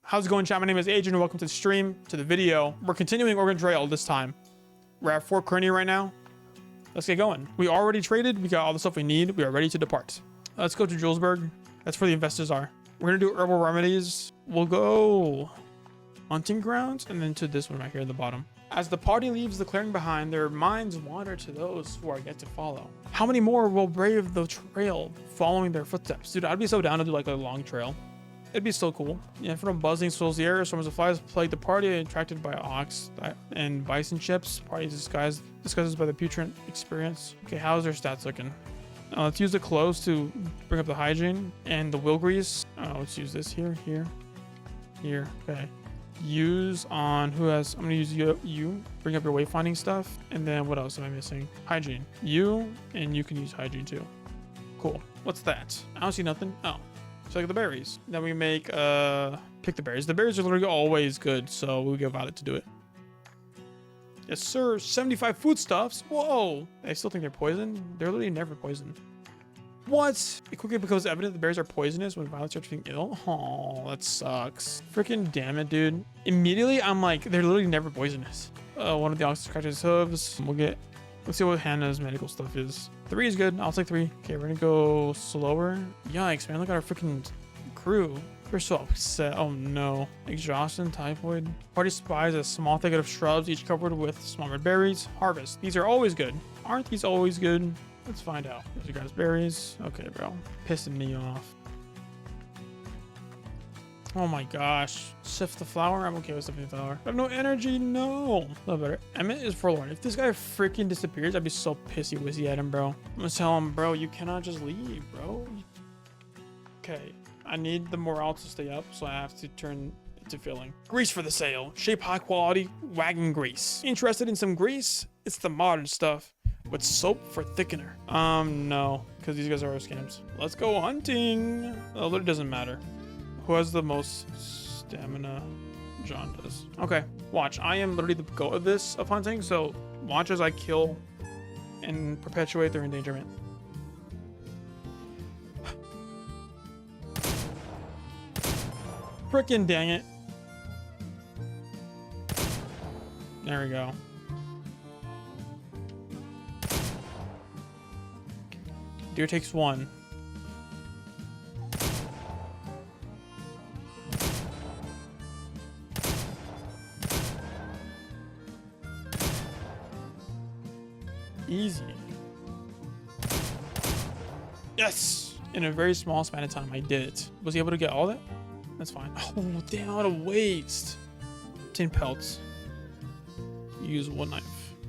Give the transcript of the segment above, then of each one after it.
How's it going, chat? My name is Ajryen and welcome to the stream, to the video. We're continuing Oregon Trail this time. We're at Fort Kearney right now. Let's get going. We already traded. We got all the stuff we need. We are ready to depart. Let's go to Julesburg. That's where the investors are. We're gonna do herbal remedies. We'll go hunting grounds and then to this one right here at the bottom. As the party leaves the clearing behind, their minds wander to those who are yet to follow. How many more will brave the trail following their footsteps? Dude, I'd be so down to do like a long trail. It'd be so cool. Yeah, from buzzing fills the air, swarms of flies plague the party, attracted by ox and bison chips. Party disguises by the putrid experience. Okay, how's their stats looking? Let's use the clothes to bring up the hygiene and the wheel grease. Let's use this here. Okay. Use on who has, I'm gonna use you. Bring up your wayfinding stuff. And then what else am I missing? Hygiene. You, and you can use hygiene too. Cool. What's that? I don't see nothing. Oh. So like the berries. Then we make pick the berries. The berries are literally always good, so we'll give Violet to do it. Yes, sir. 75 foodstuffs. Whoa. I still think they're poison. They're literally never poisoned. What? It quickly becomes evident the berries are poisonous when Violet starts being ill. Oh, that sucks. Freaking damn it, dude. Immediately, I'm like, they're literally never poisonous. One of the oxen scratches his hooves. Let's see what Hannah's medical stuff is. 3 is good. I'll take 3. Okay, we're gonna go slower. Yikes, man. Look at our freaking crew. We're so upset. Oh no. Exhaustion, typhoid. Party spies a small thicket of shrubs, each covered with small red berries. Harvest. These are always good. Aren't these always good? Let's find out. There's you guys berries. Okay, bro. Pissing me off. Oh my gosh. Sift the flower? I'm okay with sifting the flower. I have no energy. No. A little better. Emmett is forlorn. If this guy freaking disappears, I'd be so pissy-wissy at him, bro. I'm gonna tell him, bro, you cannot just leave, bro. Okay. I need the morale to stay up, so I have to turn it to filling. Grease for the sale. Shape high quality wagon grease. Interested in some grease? It's the modern stuff with soap for thickener. No, because these guys are our scams. Let's go hunting. Oh, it doesn't matter. Who has the most stamina? John does. Okay, watch. I am literally the goat of this, of hunting, so watch as I kill and perpetuate their endangerment. Frickin' dang it. There we go. Deer takes 1. Easy. Yes! In a very small span of time, I did it. Was he able to get all that? That's fine. Oh, damn, what a waste. 10 pelts. Use 1 knife.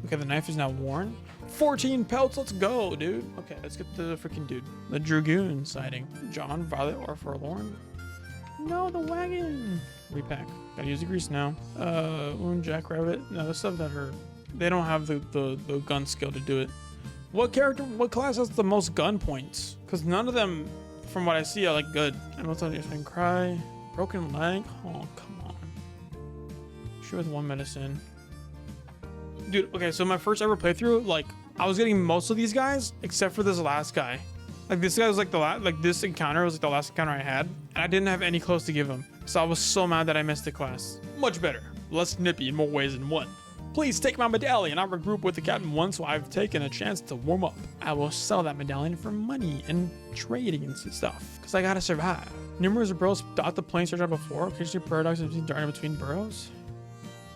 Okay, the knife is now worn. 14 pelts, let's go, dude. Okay, let's get the freaking dude. The Dragoon sighting. John, Violet, or Forlorn? No, the wagon. Repack. Gotta use the grease now. Wound, Jackrabbit. No, the stuff that are... They don't have the gun skill to do it. What class has the most gun points? Because none of them, from what I see, are like good. And what's on your thing? Cry. Broken leg? Oh, come on. Shoot with 1 medicine. Dude, okay, so my first ever playthrough, like, I was getting most of these guys, except for this last guy. Like, this guy was like this encounter was like the last encounter I had. And I didn't have any clothes to give him. So I was so mad that I missed the class. Much better. Less nippy in more ways than one. Please take my medallion. I regroup with the captain once, so I've taken a chance to warm up. I will sell that medallion for money and trading and stuff, because I gotta survive. Numerous burrows dot the plain search out before. Occasionally paradox darting between burrows.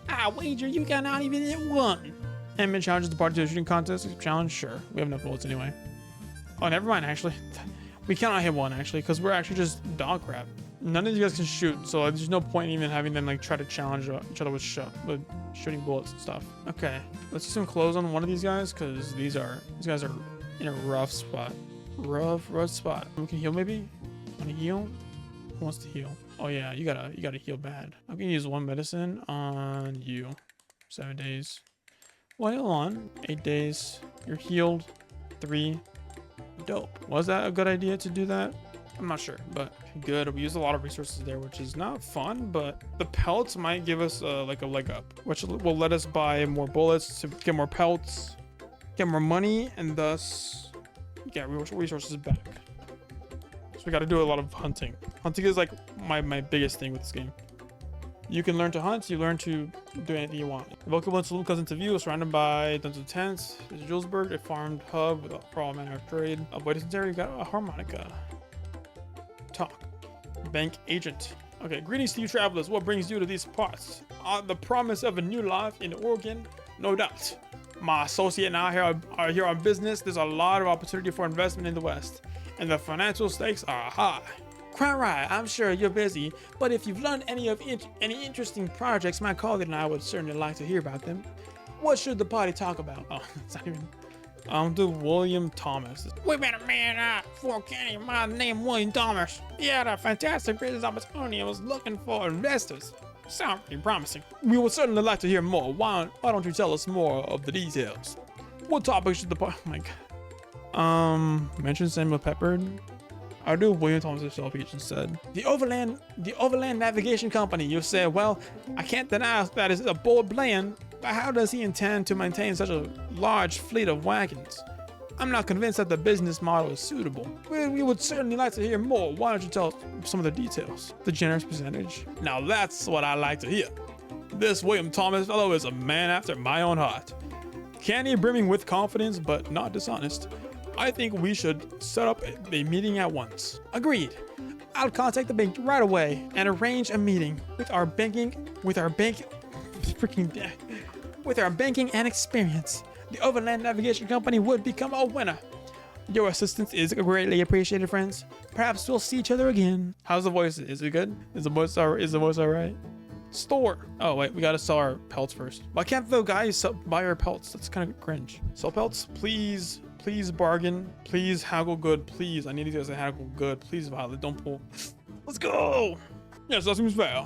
Ah, wager you cannot even hit 1. Emmett challenges the party to a shooting contest. Challenge? Sure. We have enough bullets anyway. Oh, never mind, actually. We cannot hit 1, actually, because we're actually just dog crap. None of you guys can shoot, so there's no point in even having them like try to challenge each other with shooting bullets and stuff. Okay, let's do some clothes on one of these guys, because these guys are in a rough spot. Rough spot. We can heal maybe? Want to heal? Who wants to heal? Oh yeah, you gotta heal bad. I'm gonna use 1 medicine on you. 7 days. Well, on 8 days. You're healed. 3. Dope. Was that a good idea to do that? I'm not sure, but good. We use a lot of resources there, which is not fun, but the pelts might give us like a leg up, which will let us buy more bullets to get more pelts, get more money, and thus get resources back. So we got to do a lot of hunting. Hunting is like my biggest thing with this game. You can learn to hunt. You learn to do anything you want. The local one saloon comes into view, surrounded by tons of tents. There's Julesburg, a farmed hub for all manner of trade. Avoid this area, you got a harmonica. Talk. Bank agent. Okay, greetings to you travelers. What brings you to these parts? The promise of a new life in Oregon? No doubt. My associate and I are here on business. There's a lot of opportunity for investment in the West, and the financial stakes are high. Quite right, I'm sure you're busy, but if you've learned any interesting projects, my colleague and I would certainly like to hear about them. What should the party talk about? Oh, it's not even... do William Thomas. We met a man at Fort County by the name William Thomas. He had a fantastic business opportunity and was looking for investors. Sounds pretty promising. We would certainly like to hear more. Why don't you tell us more of the details? What topic should the party... Oh my god. Mention Samuel Pepper. I'll do William Thomas speech instead. The Overland Navigation Company, you say. Well, I can't deny that is a bold plan, but how does he intend to maintain such a large fleet of wagons? I'm not convinced that the business model is suitable. We would certainly like to hear more. Why don't you tell us some of the details? The generous percentage. Now that's what I like to hear. This William Thomas fellow is a man after my own heart. Canny, brimming with confidence, but not dishonest. I think we should set up a meeting at once. Agreed. I'll contact the bank right away and arrange a meeting with our banking and experience. The Overland Navigation Company would become a winner. Your assistance is greatly appreciated, friends. Perhaps we'll see each other again. How's the voice? Is it good? Is the voice alright? Store. Oh wait, we gotta sell our pelts first. Why can't the guys buy our pelts? That's kind of cringe. Sell pelts, please. Please bargain. Please haggle good. Please, I need you guys to haggle good. Please, Violet, don't pull. Let's go. Yes, that seems fair.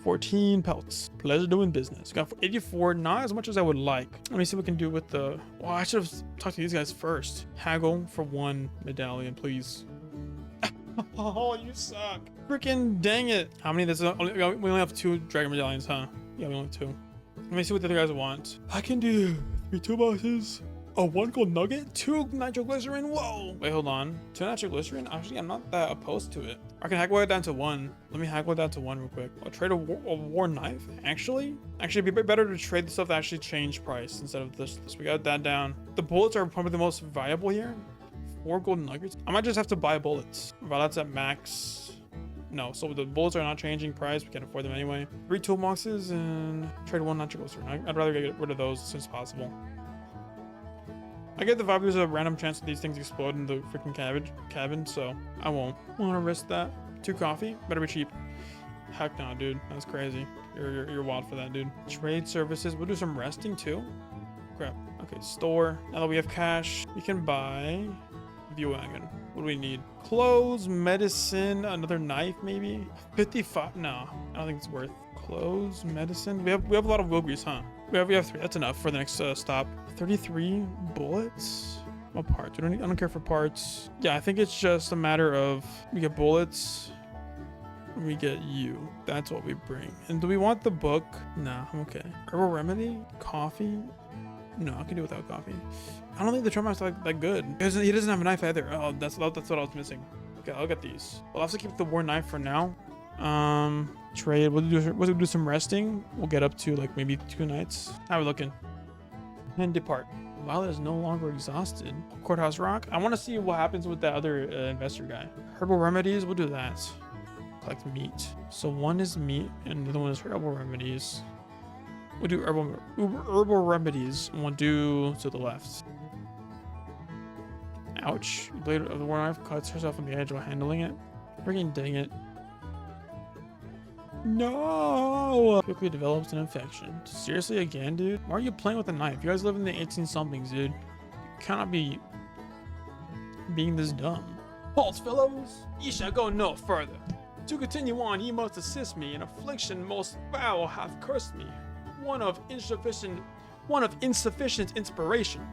14 pelts. Pleasure doing business. Got 84, not as much as I would like. Let me see what we can do with the... Well, I should have talked to these guys first. Haggle for 1 medallion, please. Oh, you suck. Freaking dang it. How many? We only have 2 dragon medallions, huh? Yeah, we only have 2. Let me see what the other guys want. I can do 3 toolboxes. Oh, 1 gold nugget? 2 nitroglycerin? Whoa! Wait, hold on. 2 nitroglycerin? Actually, I'm not that opposed to it. I can haggle it down to 1. Let me haggle it down to 1 real quick. I'll trade a war knife? Actually, it'd be better to trade the stuff that actually change price instead of this. We got that down. The bullets are probably the most valuable here. 4 gold nuggets? I might just have to buy bullets. Well, that's at max. No, so the bullets are not changing price. We can't afford them anyway. 3 toolboxes and trade 1 nitroglycerin. I'd rather get rid of those as soon as possible. I get the vibe there's a random chance that these things explode in the freaking cabin, so I won't want to risk that. 2 coffee? Better be cheap. Heck no, dude. That's crazy. You're wild for that, dude. Trade services. We'll do some resting too. Crap. Okay, store. Now that we have cash, we can buy view wagon. What do we need? Clothes, medicine, another knife maybe? 55? No, I don't think it's worth. Clothes, medicine. We have a lot of wheel grease, huh? We have 3. That's enough for the next stop. 33 bullets. What parts? I don't care for parts. Yeah, I think it's just a matter of we get bullets. We get you. That's what we bring. And do we want the book? Nah, I'm okay. Herbal remedy, coffee. No, I can do without coffee. I don't think the Trump is that good. He doesn't have a knife either. Oh, that's what I was missing. Okay, I'll get these. We'll have to keep the war knife for now. Trade. We'll do some resting. We'll get up to like maybe 2 nights. How are we looking? And depart. Violet is no longer exhausted. Courthouse Rock. I want to see what happens with that other investor guy. Herbal remedies. We'll do that. Collect meat. So 1 is meat and the other one is herbal remedies. We'll do herbal remedies. And we'll do to the left. Ouch. The blade of the war knife cuts herself on the edge while handling it. Freaking dang it. No! Quickly develops an infection. Seriously again, dude? Why are you playing with a knife? You guys live in the 18-somethings, dude. You cannot be being this dumb. Halt, fellows! Ye shall go no further. To continue on, ye must assist me. An affliction most foul hath cursed me. One of insufficient inspiration.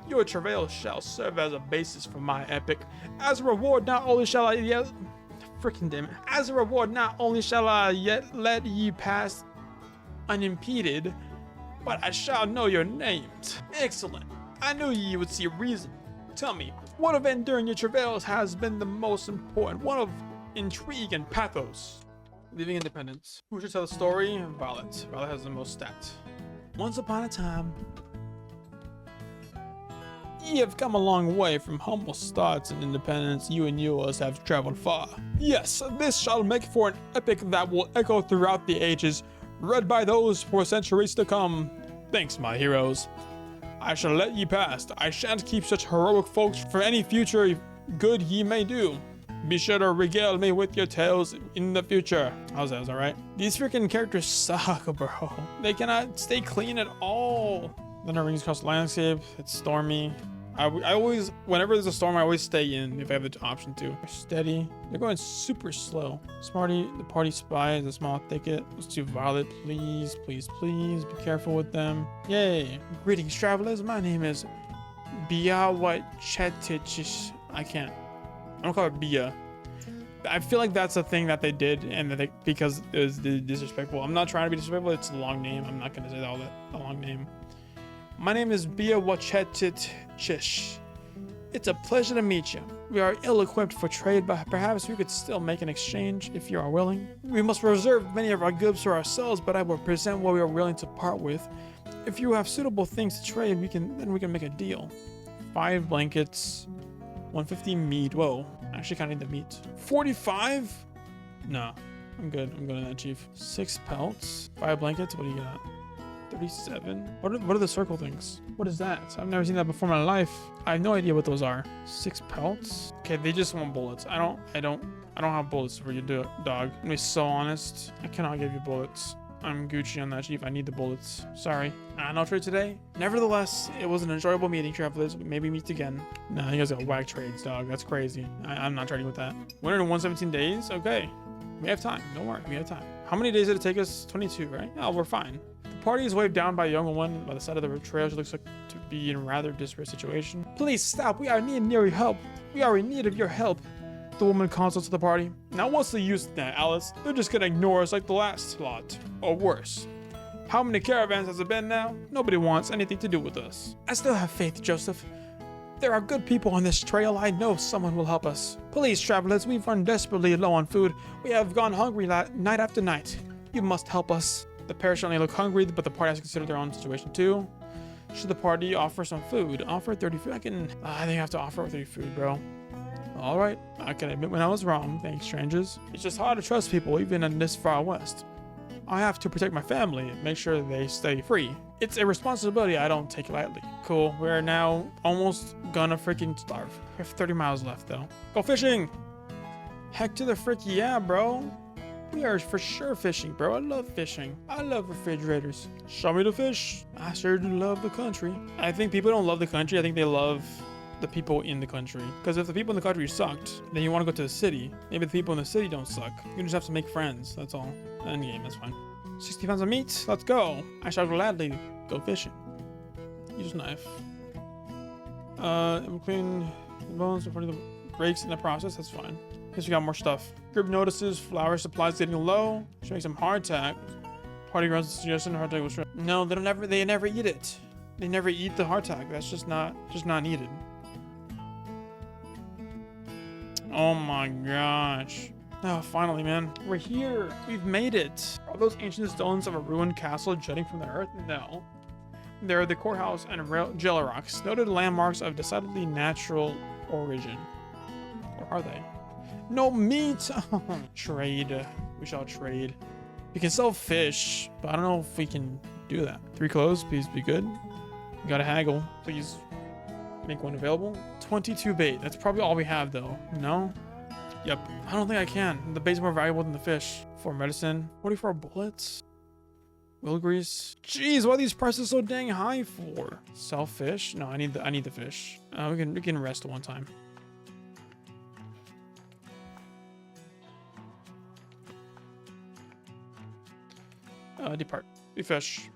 Your travail shall serve as a basis for my epic. As a reward, not only shall I yet... Freaking damn it. As a reward, not only shall I yet let ye pass unimpeded, but I shall know your names. Excellent. I knew ye would see reason. Tell me, what event during your travails has been the most important? One of intrigue and pathos. Leaving Independence. Who should tell the story? Violet. Violet has the most stats. Once upon a time, ye have come a long way from humble starts in Independence. You and yours have traveled far. Yes, this shall make for an epic that will echo throughout the ages, read by those for centuries to come. Thanks, my heroes. I shall let ye past. I shan't keep such heroic folks for any future good ye may do. Be sure to regale me with your tales in the future. How's that? Is that right? These freaking characters suck, bro. They cannot stay clean at all. Then it rings across the landscape. It's stormy. I always, whenever there's a storm, I always stay in if I have the option to. Steady. They're going super slow. Smarty, the party spy is a small thicket. Let's do Violet, please, please, please. Be careful with them. Yay. Greetings, travelers. My name is Biawachetich. I can't. I don't call it Bia. I feel like that's a thing that they did, and that because it was disrespectful. I'm not trying to be disrespectful. It's a long name. I'm not going to say all that. A long name. My name is Biawachetich. It's a pleasure to meet you. We are ill-equipped for trade, but perhaps we could still make an exchange if you are willing. We must reserve many of our goods for ourselves, but I will present what we are willing to part with. If you have suitable things to trade, we can make a deal. 5 blankets, 150 meat. Whoa, I actually kind of need the meat. 45? No, I'm good. I'm good on that, chief. 6 pelts, 5 blankets. What do you got? 37. What are the circle things? What is that? I've never seen that before in my life. I have no idea what those are. 6 pelts. Okay, they just want bullets. I don't have bullets for you, dog. I'm gonna be so honest. I cannot give you bullets. I'm Gucci on that, chief. I need the bullets. Sorry. No trade today. Nevertheless, it was an enjoyable meeting, travelers. Maybe meet again. Nah, you guys got whack trades, dog. That's crazy. I'm not trading with that. Winter in 117 days? Okay. We have time. Don't worry. We have time. How many days did it take us? 22, right? Oh, we're fine. The party is waved down by a young woman by the side of the trail. She looks like to be in a rather desperate situation. Please stop. We are in need of your help. We are in need of your help. The woman calls us to the party. Now what's the use of that, Alice? They're just gonna ignore us like the last lot. Or worse. How many caravans has it been now? Nobody wants anything to do with us. I still have faith, Joseph. There are good people on this trail. I know someone will help us. Please, travelers, we've run desperately low on food. We have gone hungry night after night. You must help us. The pair certainly look hungry, but the party has to consider their own situation too. Should the party offer some food? Offer 30 food? I think I have to offer 30 food, bro. Alright, I can admit when I was wrong, thanks strangers. It's just hard to trust people even in this far west. I have to protect my family and make sure they stay free. It's a responsibility I don't take lightly. Cool, we're now almost gonna freaking starve. We have 30 miles left though. Go fishing! Heck to the frick yeah, bro. We are for sure fishing, bro. I love fishing. I love refrigerators. Show me the fish. I sure do love the country. I think people don't love the country. I think they love the people in the country. Because if the people in the country sucked, then you want to go to the city. Maybe the people in the city don't suck. You just have to make friends. That's all. End game, that's fine. 60 pounds of meat. Let's go. I shall gladly go fishing. Use knife. We'll clean the bones before the breaks in the process. That's fine. Guess we got more stuff. Group notices flour supplies getting low. Should make some hardtack. Party runs suggestion hardtack was no, they never eat it. They never eat the hardtack. That's just not needed. Oh my gosh. Oh, finally, man. We're here. We've made it. Are those ancient stones of a ruined castle jutting from the earth? No. They're the courthouse and jelly rocks, noted landmarks of decidedly natural origin. Or are they? No meat! Trade. We shall trade. We can sell fish, but I don't know if we can do that. 3 clothes, please be good. We gotta haggle. Please make one available. 22 bait. That's probably all we have though. No? Yep. I don't think I can. The bait's more valuable than the fish. 4 medicine. 44 bullets. Wheel grease. Jeez, why are these prices so dang high for? Sell fish? No, I need the fish. We can rest one time. Depart. We fish.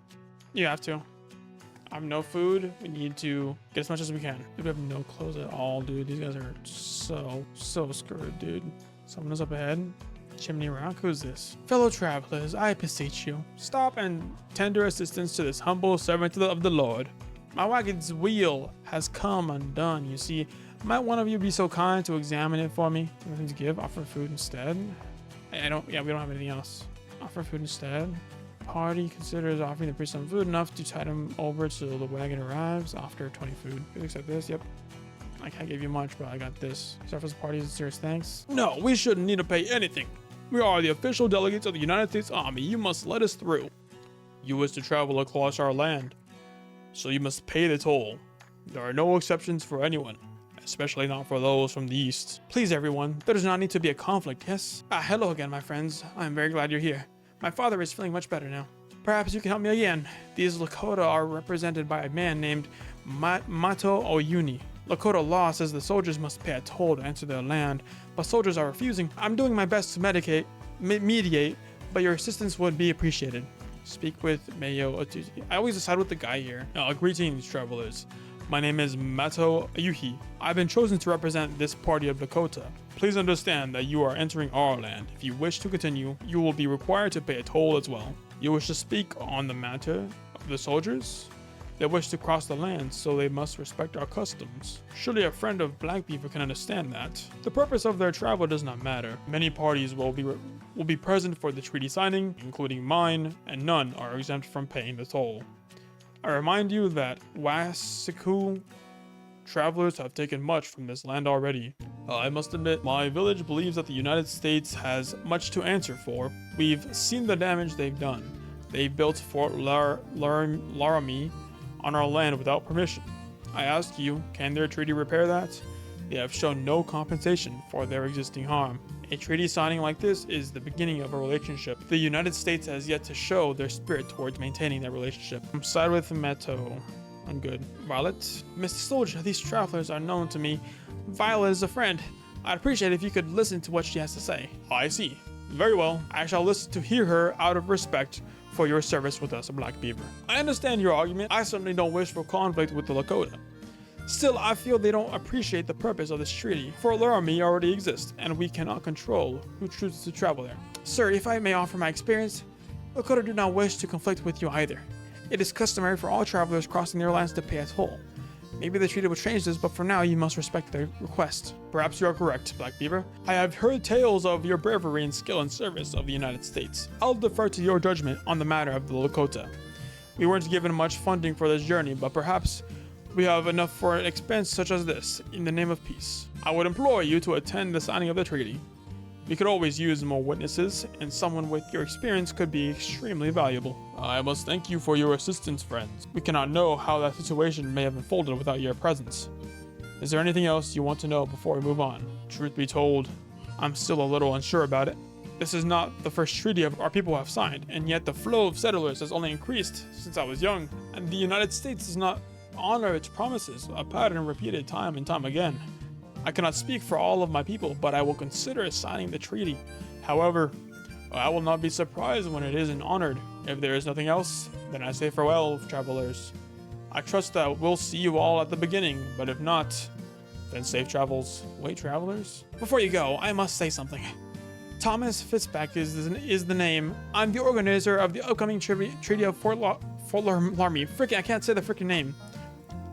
You have to. I have no food. We need to get as much as we can. We have no clothes at all, dude. These guys are so screwed, dude. Someone is up ahead. Chimney Rock, who's this? Fellow travelers, I beseech you, stop and tender assistance to this humble servant of the Lord. My wagon's wheel has come undone, you see. Might one of you be so kind to examine it for me? Nothing to give, offer food instead. I don't, yeah, we don't have anything else. Offer food instead. Party considers offering the priest some food enough to tide him over till the wagon arrives. After 20 food. Please accept this. Yep. I can't give you much, but I got this. Surface parties, serious thanks. No, we shouldn't need to pay anything. We are the official delegates of the United States Army. You must let us through. You wish to travel across our land, so you must pay the toll. There are no exceptions for anyone, especially not for those from the east. Please everyone, there does not need to be a conflict, yes? Hello again, my friends. I am very glad you're here. My father is feeling much better now. Perhaps you can help me again. These Lakota are represented by a man named Mato Oyuni. Lakota law says the soldiers must pay a toll to enter their land, but soldiers are refusing. I'm doing my best to mediate, but your assistance would be appreciated. Speak with Mayo Otuzi. I always decide with the guy here. Greetings, travelers. My name is Mato Ayuhi. I've been chosen to represent this party of Lakota. Please understand that you are entering our land. If you wish to continue, you will be required to pay a toll as well. You wish to speak on the matter of the soldiers? They wish to cross the land, so they must respect our customs. Surely a friend of Black Beaver can understand that. The purpose of their travel does not matter. Many parties will be present for the treaty signing, including mine, and none are exempt from paying the toll. I remind you that Wasiku travelers have taken much from this land already. I must admit, my village believes that the United States has much to answer for. We've seen the damage they've done. They built Fort Laramie on our land without permission. I ask you, can their treaty repair that? They have shown no compensation for their existing harm. A treaty signing like this is the beginning of a relationship. The United States has yet to show their spirit towards maintaining that relationship. I'm side with Meto. I'm good. Violet? Mr. Soldier, these travelers are known to me. Violet is a friend. I'd appreciate if you could listen to what she has to say. I see. Very well. I shall listen to hear her out of respect for your service with us, Black Beaver. I understand your argument. I certainly don't wish for conflict with the Lakota. Still, I feel they don't appreciate the purpose of this treaty. Fort Laramie already exists, and we cannot control who chooses to travel there. Sir, if I may offer my experience, Lakota do not wish to conflict with you either. It is customary for all travelers crossing their lands to pay a toll. Maybe the treaty will change this, but for now you must respect their request. Perhaps you are correct, Black Beaver. I have heard tales of your bravery and skill in service of the United States. I'll defer to your judgment on the matter of the Lakota. We weren't given much funding for this journey, but perhaps we have enough for an expense such as this, in the name of peace. I would implore you to attend the signing of the treaty. We could always use more witnesses, and someone with your experience could be extremely valuable. I must thank you for your assistance, friends. We cannot know how that situation may have unfolded without your presence. Is there anything else you want to know before we move on? Truth be told, I'm still a little unsure about it. This is not the first treaty our people have signed, and yet the flow of settlers has only increased since I was young, and the United States does not honor its promises, a pattern repeated time and time again. I cannot speak for all of my people, but I will consider signing the treaty. However, I will not be surprised when it isn't honored. If there is nothing else, then I say farewell, travelers. I trust that we'll see you all at the beginning, but if not, then safe travels. Wait, travelers? Before you go, I must say something. Thomas Fitzpatrick is the name. I'm the organizer of the upcoming Treaty of Fort Laramie. Freaking, I can't say the freaking name.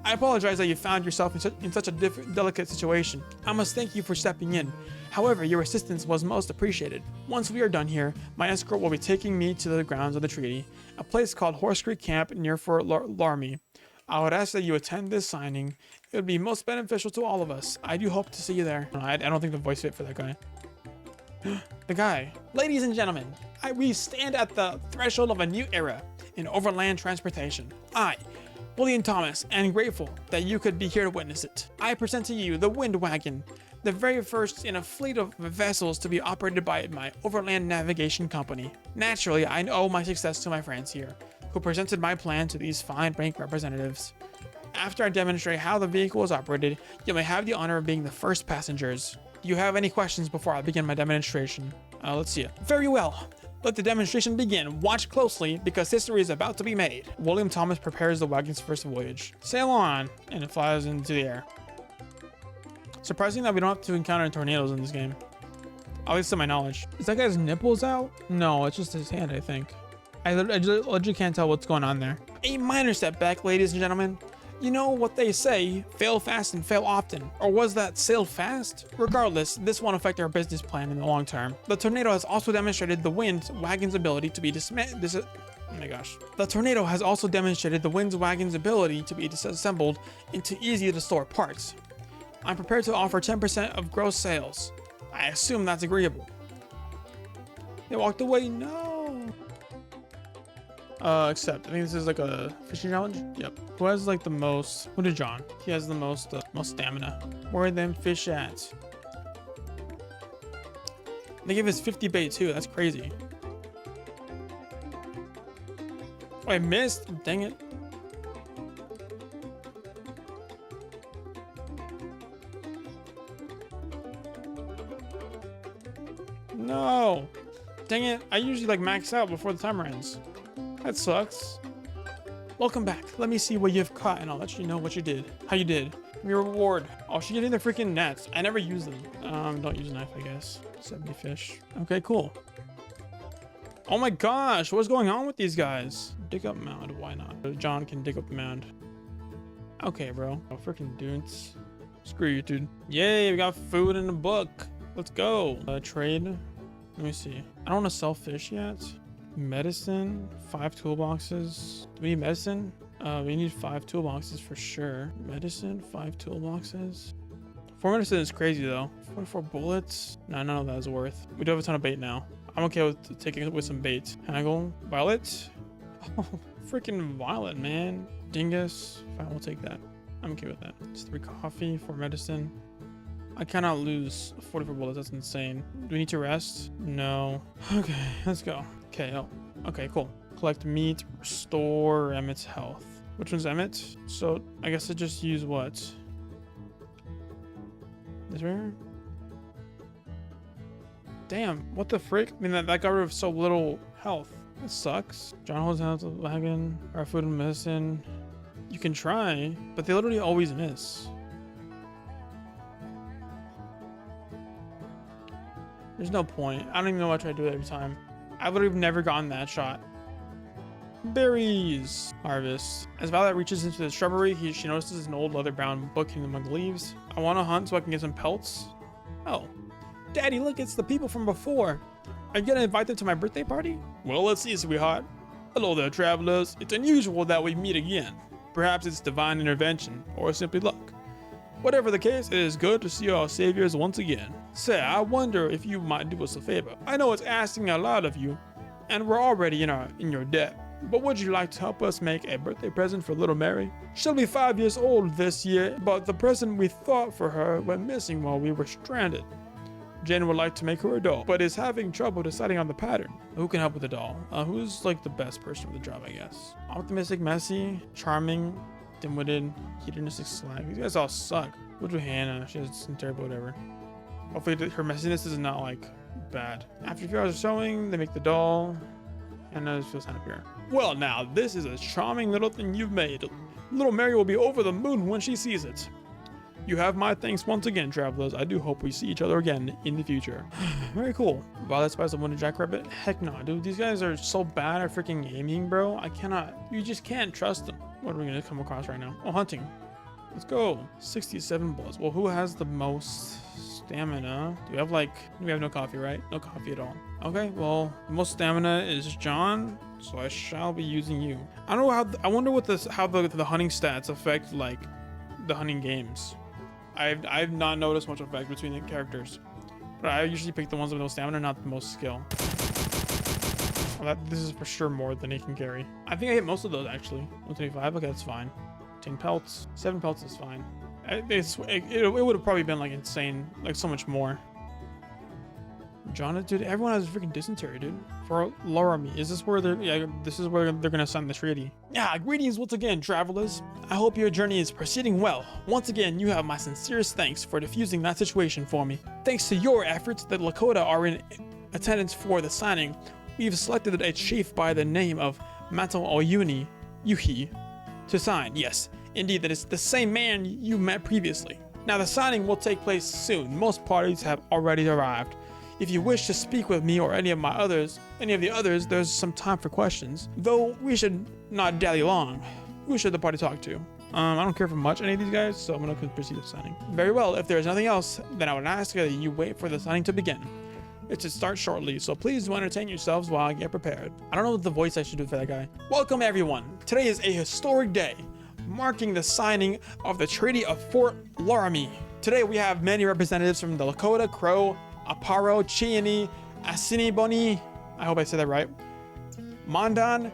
I apologize that you found yourself in such a delicate situation. I must thank you for stepping in. However, your assistance was most appreciated. Once we are done here, my escort will be taking me to the grounds of the treaty, a place called Horse Creek Camp near Fort Laramie. I would ask that you attend this signing. It would be most beneficial to all of us. I do hope to see you there. I don't think the voice fit for that guy. The guy. Ladies and gentlemen, we stand at the threshold of a new era in overland transportation. I, William Thomas, and grateful that you could be here to witness it. I present to you the Wind Wagon, the very first in a fleet of vessels to be operated by my overland navigation company. Naturally, I owe my success to my friends here, who presented my plan to these fine rank representatives. After I demonstrate how the vehicle is operated, you may have the honor of being the first passengers. Do you have any questions before I begin my demonstration? Let's see it. Very well. Let the demonstration begin. Watch closely because history is about to be made. William Thomas prepares the wagon's first voyage. Sail on, and it flies into the air. Surprising that we don't have to encounter tornadoes in this game. At least to my knowledge. Is that guy's nipples out? No, it's just his hand, I think. I legit can't tell what's going on there. A minor setback, ladies and gentlemen. You know what they say, fail fast and fail often. Or was that sail fast? Regardless, this won't affect our business plan in the long term. The tornado has also demonstrated the wind wagon's ability to be oh my gosh. The tornado has also demonstrated the wind wagon's ability to be disassembled into easy to store parts. I'm prepared to offer 10% of gross sales. I assume that's agreeable. They walked away, no. Except, I think this is like a fishing challenge. Yep. Who has like the most? Who did John? He has the most stamina. Where are them fish at? They give us 50 bait too. That's crazy. Oh, I missed. Dang it. No. Dang it. I usually like max out before the timer ends. That sucks. Welcome back. Let me see what you've caught and I'll let you know what you did. How you did. Your reward. Oh, she's getting the freaking nets. I never use them. Don't use a knife, I guess. 70 fish. Okay, cool. Oh my gosh. What's going on with these guys? Dig up mound. Why not? John can dig up the mound. Okay, bro. Oh, freaking dudes. Screw you, dude. Yay, we got food in the book. Let's go. Trade. Let me see. I don't want to sell fish yet. Medicine, 5 toolboxes. Do we need medicine? We need 5 toolboxes for sure. Medicine, 5 toolboxes. 4 medicine is crazy though. 44 bullets. No, none of that is worth. We do have a ton of bait now. I'm okay with taking it with some bait. Haggle, violet. Oh, freaking violet, man. Dingus. Fine, we'll take that. I'm okay with that. It's 3 coffee, 4 medicine. I cannot lose 44 bullets. That's insane. Do we need to rest? No. Okay, let's go. Okay, oh. Okay, cool. Collect meat, restore Emmett's health. Which one's Emmett? So I guess I just use what? This right here? Damn, what the frick? I mean, that got rid of so little health. That sucks. John holds out the wagon, our food and medicine. You can try, but they literally always miss. There's no point. I don't even know why I try to do it every time. I would have never gotten that shot. Berries. Harvest. As Violet reaches into the shrubbery, she notices an old leather-bound book hidden among the leaves. I want to hunt so I can get some pelts. Oh. Daddy, look, it's the people from before. Are you gonna invite them to my birthday party? Well, let's see, sweetheart. Hello there, travelers. It's unusual that we meet again. Perhaps it's divine intervention, or simply luck. Whatever the case, it is good to see our saviors once again. Say, I wonder if you might do us a favor. I know it's asking a lot of you, and we're already in your debt. But would you like to help us make a birthday present for little Mary? She'll be 5 years old this year, but the present we thought for her went missing while we were stranded. Jen would like to make her a doll, but is having trouble deciding on the pattern. Who can help with the doll? Who's like the best person for the job, I guess? Optimistic, messy, charming, dim-witted, hedonistic slag. These guys all suck. We'll do Hannah. She has some terrible whatever. Hopefully her messiness is not like bad. After a few hours of sewing, they make the doll. Hannah feels happier. Well, now this is a charming little thing you've made. Little Mary will be over the moon when she sees it. You have my thanks once again, travelers. I do hope we see each other again in the future. Very cool. Violet spies the wounded jackrabbit. Heck no, dude. These guys are so bad at freaking aiming, bro. I cannot. You just can't trust them. What are we gonna come across right now? Oh, hunting. Let's go. 67 bullets. Well, who has the most stamina? Do we have no coffee, right? No coffee at all. Okay, well, the most stamina is John, so I shall be using you. I don't know how. I wonder what how the hunting stats affect like the hunting games. I've not noticed much effect between the characters, but I usually pick the ones with no stamina, not the most skill. Well, this is for sure more than he can carry. I think I hit most of those actually. 125. Okay, that's fine. 10 pelts. 7 pelts is fine. It would have probably been like insane, like so much more. John, dude, everyone has freaking dysentery, dude. For Laramie, is this where this is where they're gonna sign the treaty? Yeah, greetings once again, travelers. I hope your journey is proceeding well. Once again, you have my sincerest thanks for diffusing that situation for me. Thanks to your efforts, the Lakota are in attendance for the signing. We've selected a chief by the name of Mato Oyuni Yuhi to sign. Yes, indeed, that is the same man you met previously. Now, the signing will take place soon. Most parties have already arrived. If you wish to speak with me or any of the others, there's some time for questions. Though we should not dally long. Who should the party talk to? I don't care for much any of these guys, so I'm gonna proceed with signing. Very well. If there's nothing else, then I would ask that you wait for the signing to begin. It should start shortly, so please do entertain yourselves while I get prepared. I don't know what the voice I should do for that guy. Welcome everyone. Today is a historic day, marking the signing of the Treaty of Fort Laramie. Today we have many representatives from the Lakota, Crow, Aparo, Cheyenne, Assiniboine, I hope I said that right, Mandan,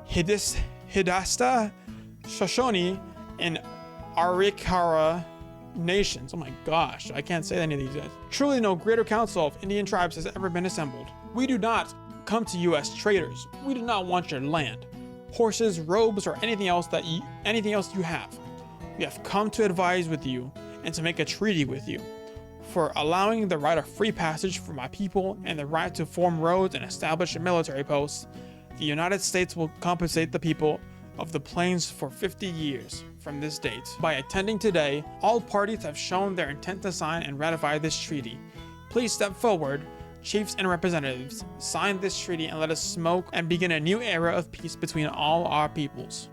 Hidasta, Shoshone, and Arikara nations. Oh my gosh, I can't say any of these guys. Truly no greater council of Indian tribes has ever been assembled. We do not come to you as traders. We do not want your land, horses, robes, or anything else you have. We have come to advise with you and to make a treaty with you for allowing the right of free passage for my people and the right to form roads and establish a military post. The United States will compensate the people of the plains for 50 years from this date. By attending today, all parties have shown their intent to sign and ratify this treaty. Please step forward, chiefs and representatives, sign this treaty and let us smoke and begin a new era of peace between all our peoples.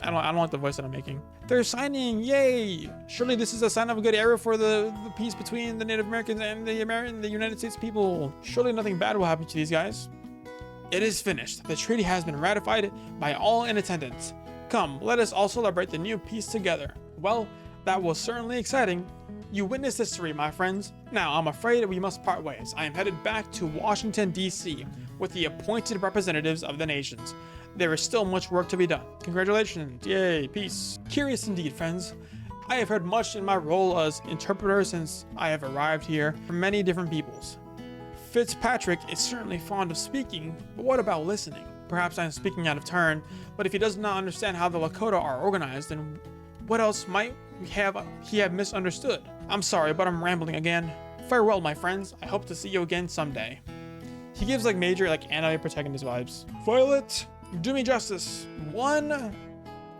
I don't like the voice that I'm making. They're signing, yay! Surely this is a sign of a good era for the peace between the Native Americans and the United States people. Surely nothing bad will happen to these guys. It is finished. The treaty has been ratified by all in attendance. Come, let us all celebrate the new peace together. Well, that was certainly exciting. You witnessed history, my friends. Now, I'm afraid we must part ways. I am headed back to Washington, D.C. with the appointed representatives of the nations. There is still much work to be done. Congratulations. Yay, peace. Curious indeed, friends. I have heard much in my role as interpreter since I have arrived here from many different peoples. Fitzpatrick is certainly fond of speaking, but what about listening? Perhaps I'm speaking out of turn, but if he does not understand how the Lakota are organized, then what else might he have misunderstood? I'm sorry, but I'm rambling again. Farewell, my friends. I hope to see you again someday. He gives like major anime protagonist vibes. Violet, do me justice. One.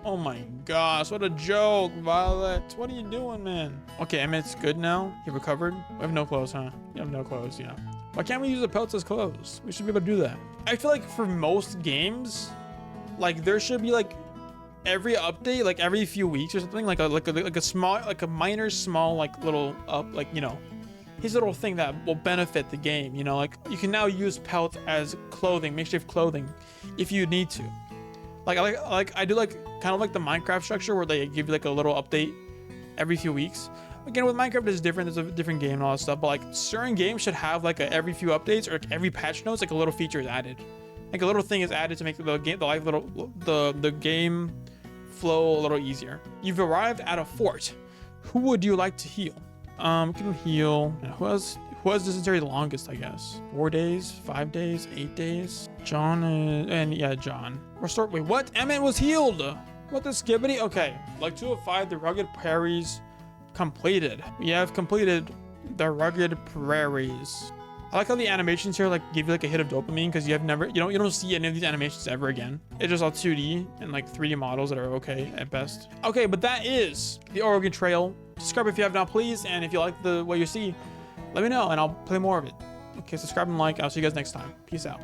Oh my gosh, what a joke, Violet. What are you doing, man? Okay, I mean, it's good now. He recovered. We have no clothes, huh? You have no clothes, yeah. Why can't we use the pelts as clothes? We should be able to do that. I feel like for most games, there should be every update, every few weeks or something, like a small, a minor small, little his little thing that will benefit the game. You know, you can now use pelts as clothing, makeshift clothing, if you need to. I do kind of like the Minecraft structure where they give you a little update every few weeks. Again, with Minecraft, it's different. There's a different game and all that stuff. But certain games should have every few updates or every patch notes, a little feature is added. A little thing is added to make the game flow a little easier. You've arrived at a fort. Who would you like to heal? We can heal. Who has dysentery the longest? I guess 4 days, 5 days, 8 days. John John. Restore. Wait, what? Emmett was healed. What the skibbity? Okay, 2 of 5. The rugged prairies. Completed. We have completed the rugged prairies. I like how the animations here give you a hit of dopamine because you don't see any of these animations ever again. It's just all 2D and 3D models that are okay at best. Okay, but that is the Oregon Trail. Subscribe if you have not, please, and if you like what you see, let me know and I'll play more of it. Okay, subscribe and like. I'll see you guys next time. Peace out.